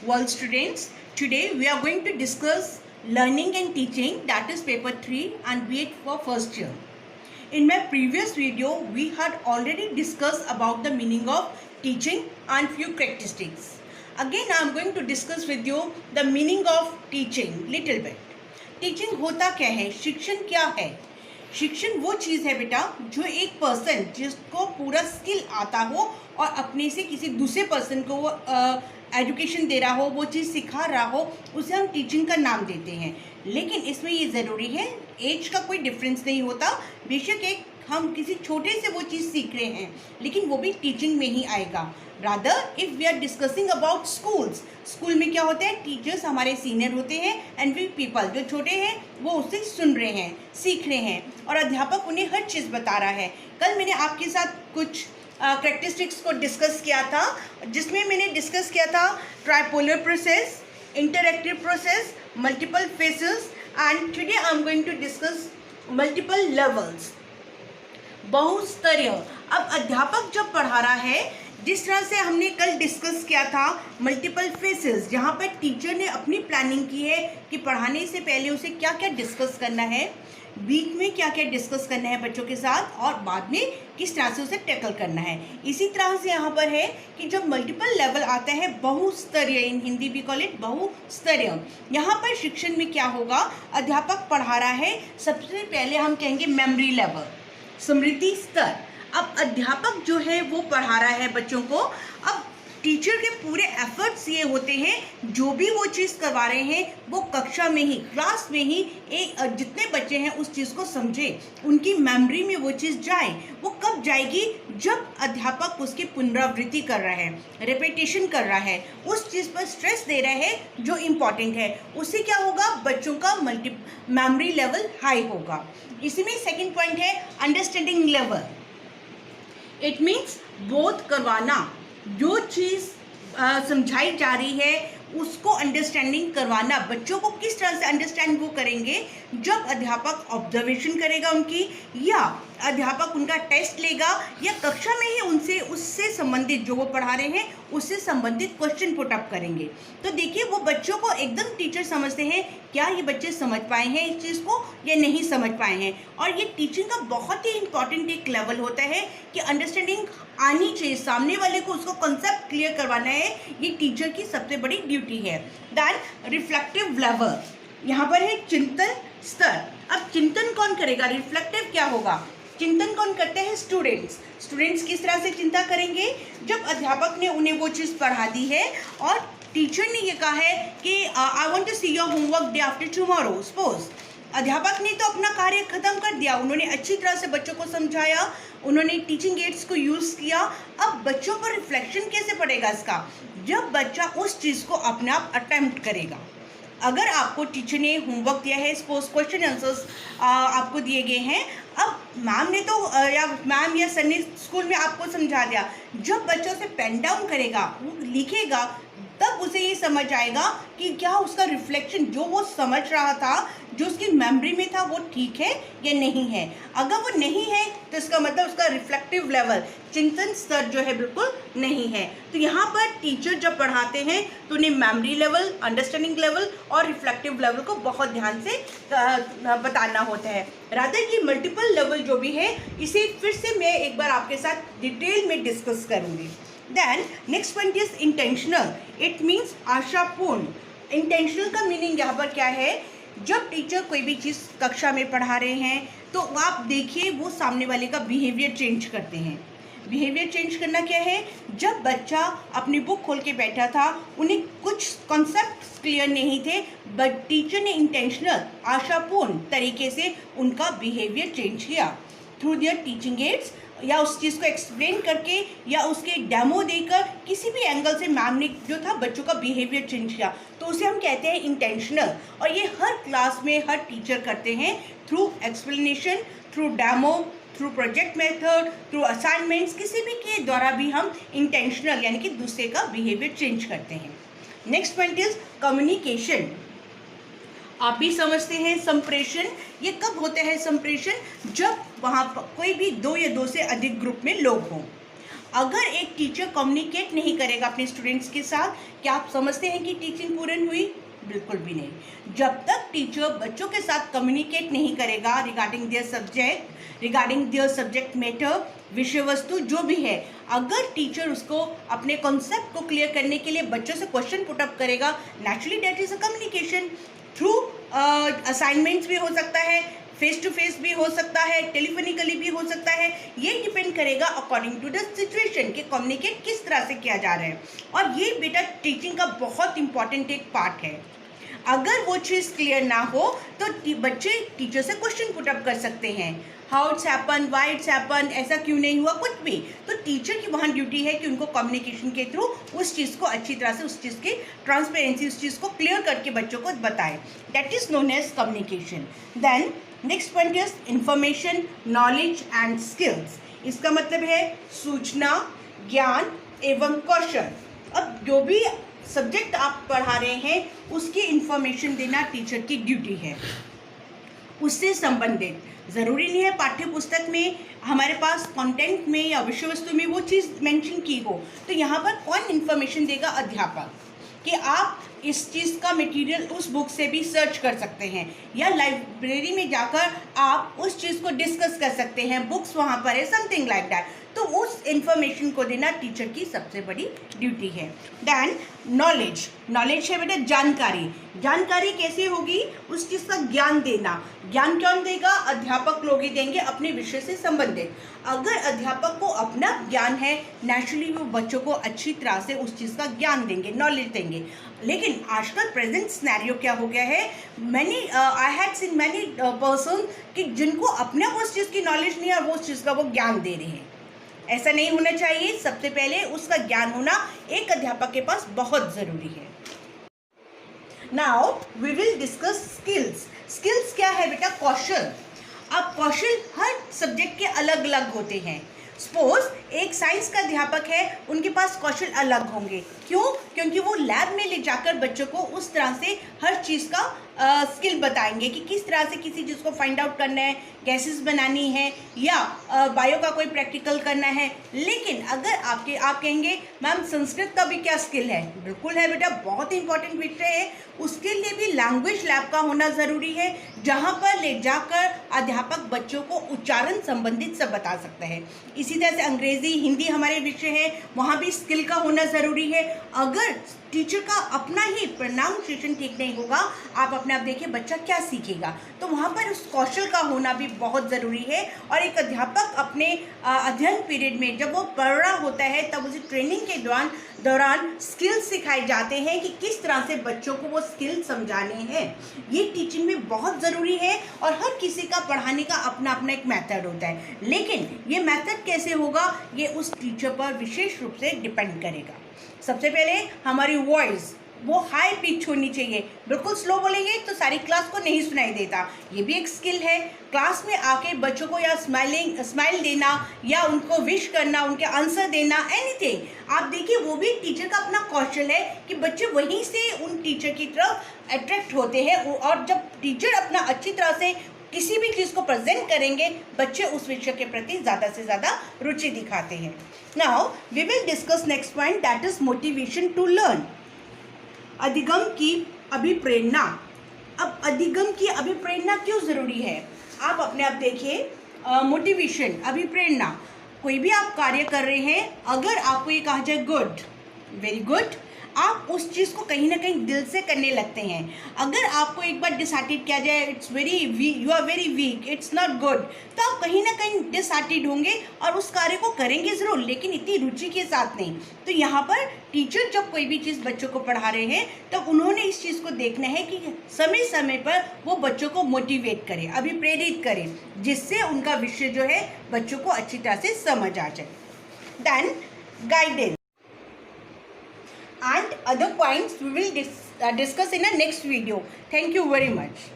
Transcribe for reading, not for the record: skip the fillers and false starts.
World students, today we are going to discuss learning and teaching, that is paper 3 and BEd for first year. In my previous video, we had already discussed about the meaning of teaching and few characteristics. Again, I am going to discuss with you the meaning of teaching little bit. Teaching होता क्या है, शिक्षण क्या है? शिक्षण वो चीज़ है बेटा जो एक पर्सन जिसको पूरा स्किल आता हो और अपने से किसी दूसरे पर्सन को वो एजुकेशन दे रहा हो, वो चीज़ सिखा रहा हो, उसे हम टीचिंग का नाम देते हैं. लेकिन इसमें ये ज़रूरी है, एज का कोई डिफरेंस नहीं होता. बेशक एक हम किसी छोटे से वो चीज़ सीख रहे हैं लेकिन वो भी टीचिंग में ही आएगा. Rather if we are discussing about schools, school में क्या होता है, टीचर्स हमारे सीनियर होते हैं एंड वी पीपल जो छोटे हैं वो उससे सुन रहे हैं, सीख रहे हैं और अध्यापक उन्हें हर चीज़ बता रहा है. कल मैंने आपके साथ कुछ कैरेक्टरिस्टिक्स को डिस्कस किया था, जिसमें मैंने डिस्कस किया था tripolar process, interactive process, multiple phases and today I am going to discuss multiple levels, बहुस्तरीय. अब अध्यापक जब पढ़ा रहा है, जिस तरह से हमने कल डिस्कस किया था मल्टीपल फेसेस, जहाँ पर टीचर ने अपनी प्लानिंग की है कि पढ़ाने से पहले उसे क्या क्या डिस्कस करना है, बीच में क्या क्या डिस्कस करना है बच्चों के साथ और बाद में किस तरह से उसे टैकल करना है. इसी तरह से यहाँ पर है कि जब मल्टीपल लेवल आता है, बहुस्तरीय, इन हिंदी भी कॉल इट बहुस्तरीय, यहाँ पर शिक्षण में क्या होगा, अध्यापक पढ़ा रहा है. सबसे पहले हम कहेंगे मेमोरी लेवल, स्मृति स्तर. अब अध्यापक जो है वो पढ़ा रहा है बच्चों को. अब टीचर के पूरे एफर्ट्स ये होते हैं, जो भी वो चीज़ करवा रहे हैं वो कक्षा में ही, क्लास में ही जितने बच्चे हैं उस चीज़ को समझे, उनकी मेमोरी में वो चीज़ जाए. वो कब जाएगी, जब अध्यापक उसकी पुनरावृत्ति कर रहा है, रिपीटेशन कर रहा है, उस चीज़ पर स्ट्रेस दे रहा है जो इम्पॉर्टेंट है. उससे क्या होगा, बच्चों का मेमोरी लेवल हाई होगा. इसी में सेकेंड पॉइंट है अंडरस्टैंडिंग लेवल. इट मीन्स बोध करवाना, जो चीज़ समझाई जा रही है उसको अंडरस्टैंडिंग करवाना. बच्चों को किस तरह से अंडरस्टैंड वो करेंगे, जब अध्यापक ऑब्जर्वेशन करेगा उनकी, या अध्यापक उनका टेस्ट लेगा, या कक्षा में ही उनसे उससे संबंधित जो वो पढ़ा रहे हैं उससे संबंधित क्वेश्चन पुट अप करेंगे. तो देखिए वो बच्चों को एकदम टीचर समझते हैं, क्या ये बच्चे समझ पाए हैं इस चीज़ को या नहीं समझ पाए हैं. और ये टीचिंग का बहुत ही इंपॉर्टेंट एक लेवल होता है कि अंडरस्टैंडिंग आनी चाहिए, सामने वाले को उसको कॉन्सेप्ट क्लियर करवाना है. ये टीचर की सबसे बड़ी ड्यूटी है. दैन रिफ्लेक्टिव लेवल, यहाँ पर है चिंतन स्तर. अब चिंतन कौन करेगा, रिफ्लेक्टिव क्या होगा, चिंतन कौन करते हैं, स्टूडेंट्स. स्टूडेंट्स किस तरह से चिंता करेंगे, जब अध्यापक ने उन्हें वो चीज़ पढ़ा दी है और टीचर ने ये कहा है कि I want to see your homework day after tomorrow. Suppose अध्यापक ने तो अपना कार्य खत्म कर दिया, उन्होंने अच्छी तरह से बच्चों को समझाया, उन्होंने टीचिंग एड्स को यूज़ किया. अब बच्चों पर रिफ्लेक्शन कैसे पड़ेगा इसका, जब बच्चा उस चीज़ को अपने आप अटेम्प्ट करेगा. अगर आपको टीचर ने होमवर्क दिया है, सपोज क्वेश्चन आंसर्स आपको दिए गए हैं, अब मैम ने तो या मैम या सर ने स्कूल में आपको समझा दिया, जब बच्चा उसे पेन डाउन करेगा, वो लिखेगा, तब उसे ये समझ आएगा कि क्या उसका रिफ्लेक्शन, जो वो समझ रहा था, जो उसकी मेमोरी में था, वो ठीक है या नहीं है. अगर वो नहीं है तो इसका मतलब उसका रिफ्लेक्टिव लेवल, चिंतन स्तर जो है बिल्कुल नहीं है. तो यहाँ पर टीचर जब पढ़ाते हैं तो उन्हें मेमोरी लेवल, अंडरस्टैंडिंग लेवल और रिफ्लेक्टिव लेवल को बहुत ध्यान से बताना होता है. रादर ये मल्टीपल लेवल जो भी है, इसे फिर से मैं एक बार आपके साथ डिटेल में डिस्कस करूँगी. Then next point is intentional. It means आशापूर्ण. इंटेंशनल का मीनिंग यहाँ पर क्या है, जब टीचर कोई भी चीज़ कक्षा में पढ़ा रहे हैं तो आप देखिए वो सामने वाले का बिहेवियर चेंज करते हैं. बिहेवियर चेंज करना क्या है, जब बच्चा अपनी बुक खोल के बैठा था, उन्हें कुछ कॉन्सेप्ट क्लियर नहीं थे, बट टीचर ने इंटेंशनल, आशापूर्ण तरीके से उनका बिहेवियर चेंज किया थ्रू दियर टीचिंग एड्स, या उस चीज़ को एक्सप्लेन करके या उसके डेमो देकर, किसी भी एंगल से मैम ने जो था बच्चों का बिहेवियर चेंज किया, तो उसे हम कहते हैं इंटेंशनल. और ये हर क्लास में हर टीचर करते हैं, through explanation, through demo, through project method, through assignments, किसी भी के द्वारा भी हम इंटेंशनल यानी कि दूसरे का बिहेवियर चेंज करते हैं. Next point is communication. आप भी समझते हैं संप्रेषण. ये कब होता है संप्रेषण, जब वहाँ पर कोई भी 2 या 2 से अधिक ग्रुप में लोग हों. अगर एक टीचर कम्युनिकेट नहीं करेगा अपने स्टूडेंट्स के साथ, क्या आप समझते हैं कि टीचिंग पूर्ण हुई? बिल्कुल भी नहीं। जब तक टीचर बच्चों के साथ कम्युनिकेट नहीं करेगा रिगार्डिंग देयर सब्जेक्ट मैटर, विषय वस्तु जो भी है, अगर टीचर उसको अपने कॉन्सेप्ट को क्लियर करने के लिए बच्चों से क्वेश्चन पुट अप करेगा, naturally that is a communication. Through assignments भी हो सकता है, फेस टू फेस भी हो सकता है, टेलीफोनिकली भी हो सकता है। ये डिपेंड करेगा अकॉर्डिंग टू द सिचुएशन कि कम्युनिकेट किस तरह से किया जा रहा है। और ये बेटा टीचिंग का बहुत इंपॉर्टेंट एक पार्ट है। अगर वो चीज़ क्लियर ना हो तो बच्चे टीचर से क्वेश्चन पुट अप कर सकते हैं, how it's happen, why it's happen, ऐसा क्यों नहीं हुआ, कुछ भी। तो टीचर की वहाँ ड्यूटी है कि उनको कम्युनिकेशन के थ्रू उस चीज़ को अच्छी तरह से, उस चीज़ की ट्रांसपेरेंसी, उस चीज़ को क्लियर करके बच्चों को बताए। That is known as communication. Then next point is information, knowledge and skills. इसका मतलब है सूचना, ज्ञान एवं कौशल। अब जो भी सब्जेक्ट आप पढ़ा रहे हैं उसकी इंफॉर्मेशन देना टीचर की ड्यूटी है। उससे संबंधित ज़रूरी नहीं है पाठ्य पुस्तक में हमारे पास कंटेंट में या विषय वस्तु में वो चीज़ मेंशन की हो, तो यहाँ पर कौन इन्फॉर्मेशन देगा? अध्यापक। कि आप इस चीज़ का मटेरियल उस बुक से भी सर्च कर सकते हैं, या लाइब्रेरी में जाकर आप उस चीज़ को डिस्कस कर सकते हैं, बुक्स वहाँ पर है, समथिंग लाइक दैट। तो उस इंफॉर्मेशन को देना टीचर की सबसे बड़ी ड्यूटी है। देन नॉलेज, नॉलेज है बेटा जानकारी। जानकारी कैसे होगी? उस चीज़ का ज्ञान देना। ज्ञान कौन देगा? अध्यापक लोग ही देंगे अपने विषय से संबंधित। अगर अध्यापक को अपना ज्ञान है, नेचुरली वो बच्चों को अच्छी तरह से उस चीज़ का ज्ञान देंगे, नॉलेज देंगे। लेकिन आजकल प्रेजेंट सिनेरियो क्या हो गया है, I had seen many person कि जिनको अपने उस चीज़ की नॉलेज नहीं है और वो उस चीज़ का वो ज्ञान दे रहे हैं। ऐसा नहीं होना चाहिए। सबसे पहले उसका ज्ञान होना एक अध्यापक के पास बहुत ज़रूरी है। Now we will discuss skills. Skills क्या है बेटा? कौशल। अब कौशल हर सब्जेक्ट के अलग अलग होते हैं। सपोज एक साइंस का अध्यापक है, उनके पास कौशल अलग होंगे। क्यों? क्योंकि वो लैब में ले जाकर बच्चों को उस तरह से हर चीज़ का स्किल बताएंगे कि किस तरह से किसी चीज़ को फाइंड आउट करना है, गैसेस बनानी है, या बायो का कोई प्रैक्टिकल करना है। लेकिन अगर आप कहेंगे मैम संस्कृत का भी क्या स्किल है? बिल्कुल है बेटा, बहुत इंपॉर्टेंट विषय है। उसके लिए भी लैंग्वेज लैब का होना ज़रूरी है, जहाँ पर ले जाकर अध्यापक बच्चों को उच्चारण संबंधित सब बता सकता है। इसी तरह से अंग्रेजी, हिंदी हमारे विषय है, वहाँ भी स्किल का होना ज़रूरी है। अगर टीचर का अपना ही प्रोनाउंसिएशन ठीक नहीं होगा, आप अपने आप देखिए बच्चा क्या सीखेगा। तो वहाँ पर उस कौशल का होना भी बहुत ज़रूरी है। और एक अध्यापक अपने अध्ययन पीरियड में जब वो पढ़ रहा होता है, तब उसे ट्रेनिंग के दौरान स्किल्स सिखाए जाते हैं कि किस तरह से बच्चों को वो स्किल समझाने हैं। ये टीचिंग में बहुत ज़रूरी है। और हर किसी का पढ़ाने का अपना अपना एक मेथड होता है, लेकिन ये मेथड कैसे होगा ये उस टीचर पर विशेष रूप से डिपेंड करेगा। सबसे पहले हमारी वॉइस वो हाई पिच होनी चाहिए। बिल्कुल स्लो बोलेंगे तो सारी क्लास को नहीं सुनाई देता, ये भी एक स्किल है। क्लास में आके बच्चों को या स्माइल देना, या उनको विश करना, उनके आंसर देना, एनीथिंग। आप देखिए वो भी टीचर का अपना कौशल है कि बच्चे वहीं से उन टीचर की तरफ अट्रैक्ट होते हैं। और जब टीचर अपना अच्छी तरह से किसी भी चीज़ को प्रेजेंट करेंगे, बच्चे उस विषय के प्रति ज़्यादा से ज़्यादा रुचि दिखाते हैं। Now we will discuss next point, that is motivation to learn. अधिगम की अभिप्रेरणा। अब अधिगम की अभिप्रेरणा क्यों ज़रूरी है? आप अपने आप देखिए, मोटिवेशन, अभिप्रेरणा। कोई भी आप कार्य कर रहे हैं, अगर आपको ये कहा जाए गुड, वेरी गुड, आप उस चीज़ को कहीं ना कहीं दिल से करने लगते हैं। अगर आपको एक बार डिसहार्टेड किया जाए, it's very weak, you are very weak, it's not good, तो आप कहीं ना कहीं डिसहार्टेड होंगे और उस कार्य को करेंगे ज़रूर, लेकिन इतनी रुचि के साथ नहीं। तो यहाँ पर टीचर जब कोई भी चीज़ बच्चों को पढ़ा रहे हैं, तो उन्होंने इस चीज़ को देखना है कि समय समय पर वो बच्चों को मोटिवेट करें, अभिप्रेरित करें, जिससे उनका विषय जो है बच्चों को अच्छी तरह से समझ आ जाए। Then guidance and other points we will discuss in a next video. Thank you very much.